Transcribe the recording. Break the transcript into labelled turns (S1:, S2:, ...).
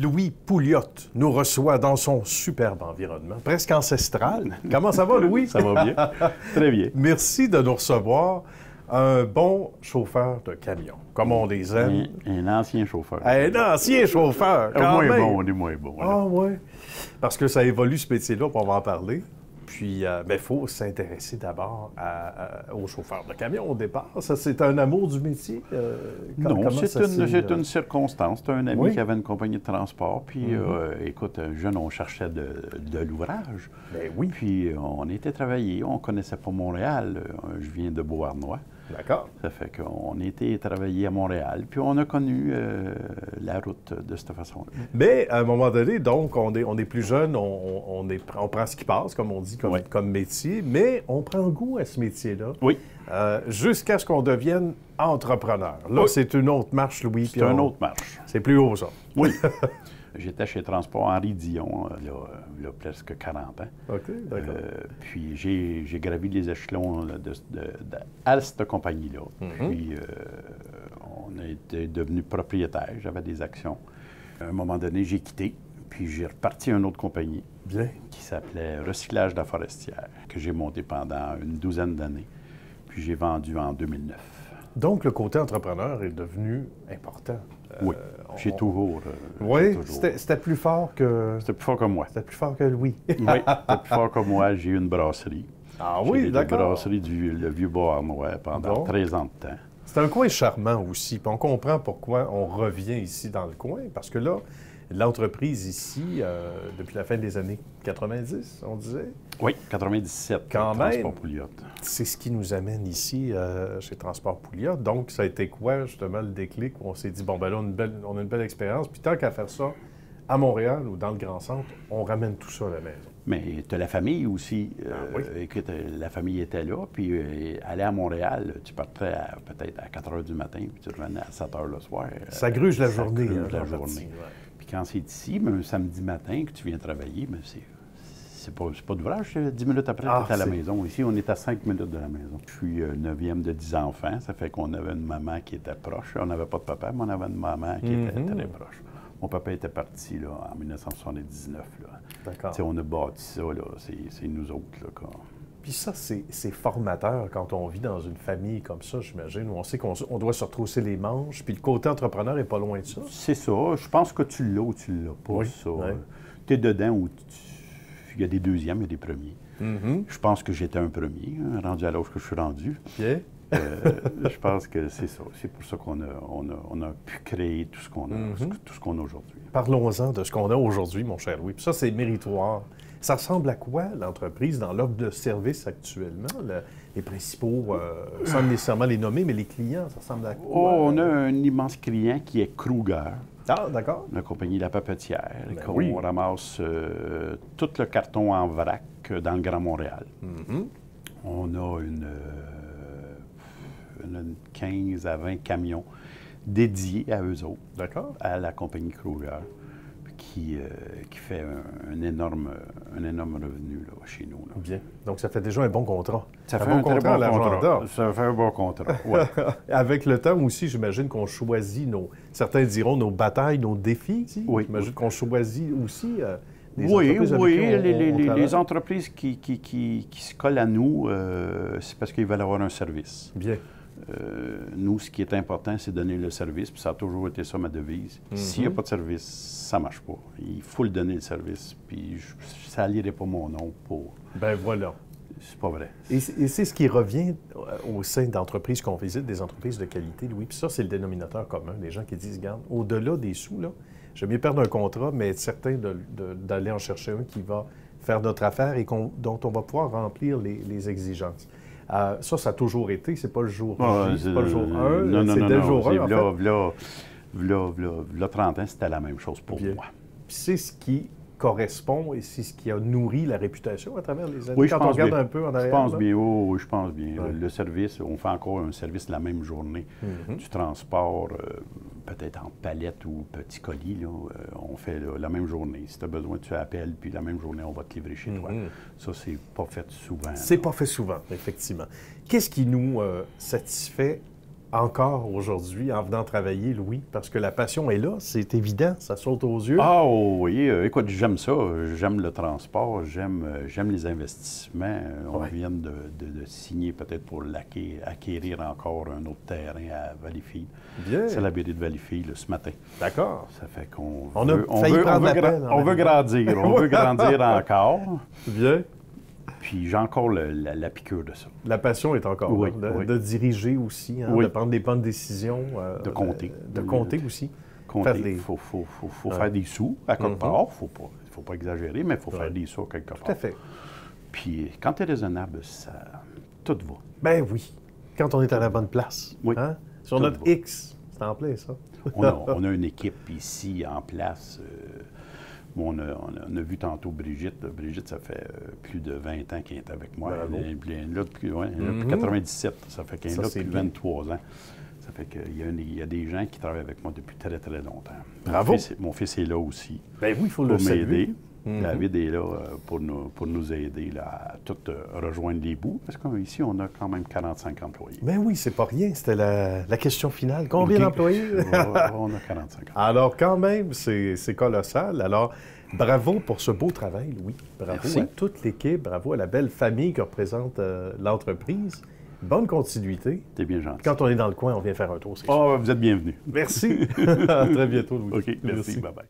S1: Louis Pouliot nous reçoit dans son superbe environnement, presque ancestral. Comment ça va, Louis?
S2: Ça va bien. Très bien.
S1: Merci de nous recevoir. Un bon chauffeur de camion, comme on les aime.
S2: Un ancien chauffeur.
S1: Un ancien chauffeur, quand même.
S2: On est moins bon.
S1: Ah oui, parce que ça évolue ce métier-là, on va en parler. Puis, mais il faut s'intéresser d'abord aux chauffeurs de camion au départ. Ça, c'est un amour du métier?
S2: Non, c'est une circonstance. C'est un ami qui avait une compagnie de transport. Puis, écoute, jeune, on cherchait de l'ouvrage.
S1: Ben oui.
S2: Puis, on était travailler. On ne connaissait pas Montréal. Je viens de Beauharnois.
S1: D'accord.
S2: Ça fait qu'on était travailler à Montréal, puis on a connu la route de cette façon-là.
S1: Mais à un moment donné, donc, on est plus jeune, on prend ce qui passe, comme on dit, comme métier, mais on prend goût à ce métier-là.
S2: Oui.
S1: Jusqu'à ce qu'on devienne entrepreneur. Là, c'est une autre marche, Louis.
S2: C'est une autre marche.
S1: C'est plus haut, ça.
S2: Oui. J'étais chez Transport Henri Dion, il y a presque 40 ans.
S1: OK, d'accord.
S2: Puis j'ai gravi les échelons à cette compagnie-là. Puis on a été devenu propriétaire, j'avais des actions. À un moment donné, j'ai quitté, puis j'ai reparti à une autre compagnie.
S1: Bien.
S2: Qui s'appelait Recyclage de la Forestière, que j'ai monté pendant une douzaine d'années. Puis j'ai vendu en 2009.
S1: Donc, le côté entrepreneur est devenu important.
S2: Oui, j'ai toujours.
S1: Oui, c'était plus fort que...
S2: C'était plus fort que moi.
S1: C'était plus fort que Louis.
S2: Oui, c'était plus fort que moi. J'ai eu une brasserie.
S1: Ah oui, d'accord.
S2: Une brasserie le vieux Beauharnois pendant 13 ans de temps.
S1: C'est un coin charmant aussi. Puis on comprend pourquoi on revient ici dans le coin. Parce que là, l'entreprise ici, depuis la fin des années 90, on disait.
S2: Oui, 97.
S1: Quand même.
S2: Transport Pouliot.
S1: C'est ce qui nous amène ici chez Transport Pouliot. Donc, ça a été quoi, justement, le déclic où on s'est dit, bon, ben là, on a une belle expérience. Puis tant qu'à faire ça à Montréal ou dans le Grand Centre, on ramène tout ça à la maison.
S2: Mais tu as la famille aussi.
S1: Oui.
S2: Écoute, la famille était là. Puis aller à Montréal, tu partais peut-être à 4 h du matin, puis tu revenais à 7 h le soir.
S1: Ça gruge la journée.
S2: Ça gruge la journée. Puis quand c'est ici, un samedi matin que tu viens travailler, mais c'est pas d'ouvrage. 10 minutes après, tu es à la maison. Ici, on est à 5 minutes de la maison. Je suis 9e de 10 enfants. Ça fait qu'on avait une maman qui était proche. On n'avait pas de papa, mais on avait une maman qui était très proche. Mon papa était parti là, en 1979.
S1: D'accord.
S2: On a bâti ça, c'est nous autres. Là,
S1: Puis ça, c'est formateur quand on vit dans une famille comme ça, j'imagine, où on sait qu'on doit se retrousser les manches, puis le côté entrepreneur n'est pas loin de ça.
S2: C'est ça. Je pense que tu l'as ou tu l'as pas,
S1: oui,
S2: ça.
S1: Oui.
S2: Tu es dedans où il y a des deuxièmes, il y a des premiers. Je pense que j'étais un premier, rendu à l'âge que je suis rendu.
S1: Yeah.
S2: Je pense que c'est ça. C'est pour ça qu'on a pu créer tout ce qu'on a, tout ce qu'on a aujourd'hui.
S1: Parlons-en de ce qu'on a aujourd'hui, mon cher Louis. Puis ça, c'est méritoire. Ça ressemble à quoi, l'entreprise, dans l'offre de service actuellement? Les principaux, sans nécessairement les nommer, mais les clients, ça ressemble à quoi?
S2: Oh, on a un immense client qui est Kruger.
S1: Ah, d'accord.
S2: La compagnie La Papetière.
S1: Ben
S2: on ramasse tout le carton en vrac dans le Grand Montréal. On a une 15 à 20 camions dédiés à eux autres.
S1: D'accord.
S2: À la compagnie Kruger, qui fait un énorme revenu là, chez nous. Là.
S1: Bien. Donc, ça fait déjà un bon contrat.
S2: Ça fait un très bon contrat. Ça fait un bon contrat, oui.
S1: Avec le temps aussi, j'imagine qu'on choisit certains diront nos batailles, nos défis.
S2: Oui.
S1: J'imagine qu'on choisit aussi
S2: les entreprises les entreprises qui se collent à nous, c'est parce qu'ils veulent avoir un service.
S1: Bien.
S2: Nous, ce qui est important, c'est donner le service, puis ça a toujours été ça ma devise. S'il n'y a pas de service, ça ne marche pas. Il faut le donner le service, puis ça n'allierait pas mon nom pour...
S1: Ben voilà.
S2: C'est pas vrai.
S1: Et c'est ce qui revient au sein d'entreprises qu'on visite, des entreprises de qualité, Louis. Puis ça, c'est le dénominateur commun. Les gens qui disent, regarde, au-delà des sous, là, j'aime mieux perdre un contrat, mais être certain d'aller en chercher un qui va faire notre affaire et dont on va pouvoir remplir les exigences. Ça a toujours été, c'est pas le jour J, c'est pas le jour 1, c'est dès le jour 1, en fait.
S2: Là, 30 ans, c'était la même chose pour moi.
S1: Puis c'est ce qui correspond et c'est ce qui a nourri la réputation à travers les années.
S2: Oui,
S1: quand on regarde un peu en arrière.
S2: Je pense bien, oui, je pense bien. Ouais. Le service, on fait encore un service la même journée. Du transport, peut-être en palette ou petit colis, là, on fait la même journée. Si tu as besoin, tu appelles, puis la même journée, on va te livrer chez toi. Ça, c'est pas fait souvent.
S1: C'est pas fait souvent, effectivement. Qu'est-ce qui nous satisfait encore aujourd'hui en venant travailler, Louis? Parce que la passion est là, c'est évident, ça saute aux yeux.
S2: Ah oui, écoute, j'aime ça. J'aime le transport, j'aime les investissements. On vient de signer peut-être pour acquérir encore un autre terrain à Valleyfield.
S1: Bien.
S2: C'est la mairie de Valleyfield ce matin.
S1: D'accord.
S2: Ça fait qu'on
S1: On
S2: veut,
S1: a failli prendre l'appel.
S2: on veut grandir. On veut grandir encore.
S1: Bien.
S2: Puis j'ai encore la piqûre de ça.
S1: La passion est encore
S2: Oui,
S1: là,
S2: oui.
S1: de diriger aussi, hein,
S2: Oui.
S1: de prendre des bonnes décisions.
S2: De compter.
S1: De compter aussi.
S2: Compter.
S1: Faire des-
S2: Il faut faire des sous à quelque part. Il faut pas exagérer, mais il faut faire
S1: Ouais.
S2: des sous à quelque part.
S1: Tout à fait.
S2: Puis quand tu es raisonnable, tout va.
S1: Ben oui, quand on est à la bonne place.
S2: Oui.
S1: Hein? Sur
S2: Tout
S1: notre
S2: va.
S1: X, c'est en plein ça.
S2: On a une équipe ici en place. On a vu tantôt Brigitte. Brigitte, ça fait plus de 20 ans qu'elle est avec moi.
S1: Bravo.
S2: Elle est là depuis, depuis 97. Ça fait qu'elle est
S1: Ça,
S2: là
S1: c'est
S2: depuis
S1: bien.
S2: 23 ans. Ça fait qu'il y a des gens qui travaillent avec moi depuis très, très longtemps.
S1: Bravo.
S2: Mon fils est là aussi
S1: Ben oui, il faut le
S2: pour
S1: saluer.
S2: m'aider. David est là pour nous aider là, à tout rejoindre les bouts. Parce qu'ici, on a quand même 45 employés.
S1: Ben oui, c'est pas rien. C'était la question finale. Combien
S2: OK.
S1: d'employés?
S2: On a 45 employés.
S1: Alors, quand même, c'est colossal. Alors, bravo pour ce beau travail, Louis. Bravo
S2: Merci.
S1: à toute l'équipe. Bravo à la belle famille que représente l'entreprise. Bonne continuité.
S2: T'es bien gentil.
S1: Quand on est dans le coin, on vient faire un tour, c'est sûr.
S2: Oh, vous êtes bienvenus.
S1: Merci. À très bientôt, Louis.
S2: OK, merci. Bye-bye.